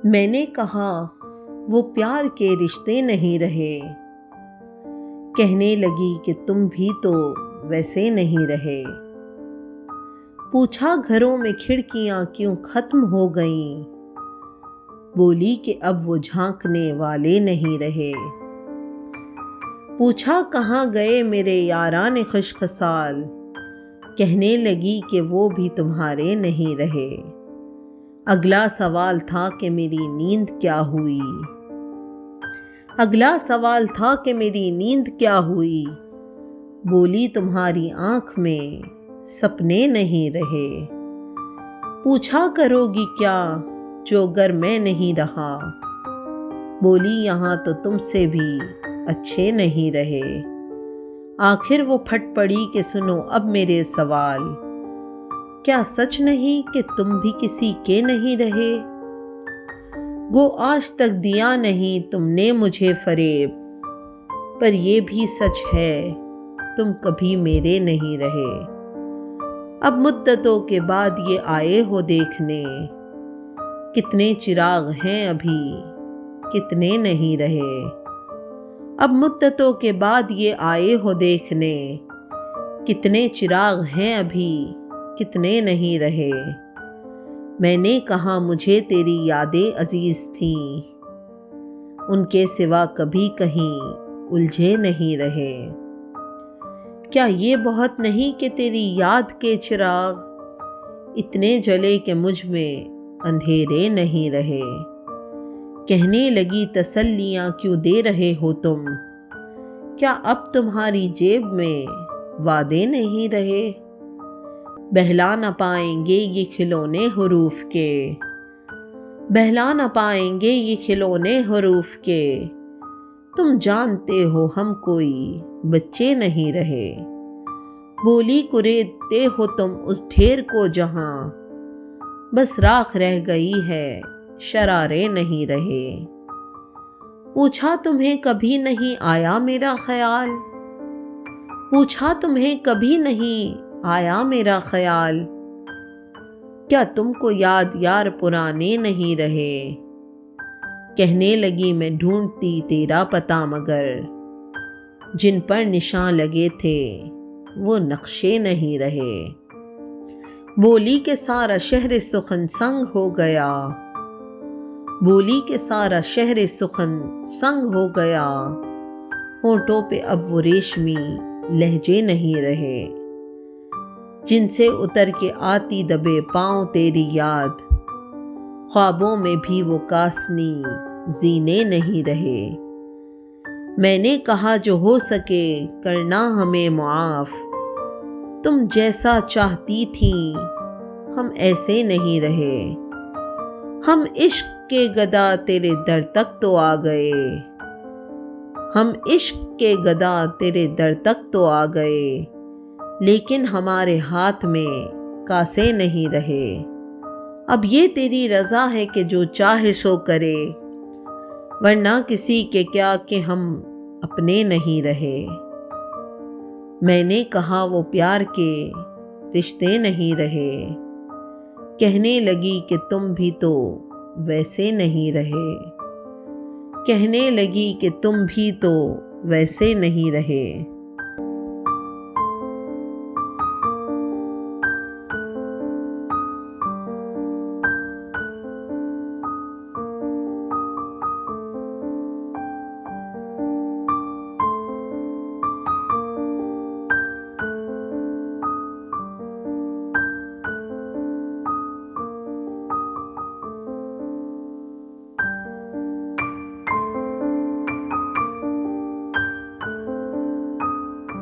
میں نے کہا وہ پیار کے رشتے نہیں رہے، کہنے لگی کہ تم بھی تو ویسے نہیں رہے۔ پوچھا گھروں میں کھڑکیاں کیوں ختم ہو گئیں، بولی کہ اب وہ جھانکنے والے نہیں رہے۔ پوچھا کہاں گئے میرے یاران خوش خصال، کہنے لگی کہ وہ بھی تمہارے نہیں رہے۔ اگلا سوال تھا کہ میری نیند کیا ہوئی، اگلا سوال تھا کہ میری نیند کیا ہوئی، بولی تمہاری آنکھ میں سپنے نہیں رہے۔ پوچھا کرو گی کیا جو گر میں نہیں رہا، بولی یہاں تو تم سے بھی اچھے نہیں رہے۔ آخر وہ پھٹ پڑی کہ سنو اب میرے سوال، کیا سچ نہیں کہ تم بھی کسی کے نہیں رہے؟ گو آج تک دیا نہیں تم نے مجھے فریب، پر یہ بھی سچ ہے تم کبھی میرے نہیں رہے۔ اب مدتوں کے بعد یہ آئے ہو دیکھنے، کتنے چراغ ہیں ابھی کتنے نہیں رہے۔ اب مدتوں کے بعد یہ آئے ہو دیکھنے، کتنے چراغ ہیں ابھی کتنے نہیں رہے۔ میں نے کہا مجھے تیری یادیں عزیز تھیں، ان کے سوا کبھی کہیں الجھے نہیں رہے۔ کیا یہ بہت نہیں کہ تیری یاد کے چراغ اتنے جلے کہ مجھ میں اندھیرے نہیں رہے۔ کہنے لگی تسلیاں کیوں دے رہے ہو تم، کیا اب تمہاری جیب میں وعدے نہیں رہے؟ بہلا نہ پائیں گے یہ کھلونے حروف کے، بہلا نہ پائیں گے یہ کھلونے حروف کے، تم جانتے ہو ہم کوئی بچے نہیں رہے۔ بولی کریدتے ہو تم اس ڈھیر کو جہاں بس راکھ رہ گئی ہے شرارے نہیں رہے۔ پوچھا تمہیں کبھی نہیں آیا میرا خیال، پوچھا تمہیں کبھی نہیں آیا میرا خیال، کیا تم کو یاد یار پرانے نہیں رہے؟ کہنے لگی میں ڈھونڈتی تیرا پتہ مگر جن پر نشان لگے تھے وہ نقشے نہیں رہے۔ بولی کہ سارا شہر سخن سنگ ہو گیا، بولی کہ سارا شہر سخن سنگ ہو گیا، ہونٹوں پہ اب وہ ریشمی لہجے نہیں رہے، جن سے اتر کے آتی دبے پاؤں تیری یاد، خوابوں میں بھی وہ کاسنی زینے نہیں رہے۔ میں نے کہا جو ہو سکے کرنا ہمیں معاف، تم جیسا چاہتی تھیں ہم ایسے نہیں رہے۔ ہم عشق کے گدا تیرے در تک تو آ گئے، ہم عشق کے گدا تیرے در تک تو آ گئے، لیکن ہمارے ہاتھ میں کاسے نہیں رہے۔ اب یہ تیری رضا ہے کہ جو چاہے سو کرے، ورنہ کسی کے کیا کہ ہم اپنے نہیں رہے۔ میں نے کہا وہ پیار کے رشتے نہیں رہے، کہنے لگی کہ تم بھی تو ویسے نہیں رہے، کہنے لگی کہ تم بھی تو ویسے نہیں رہے۔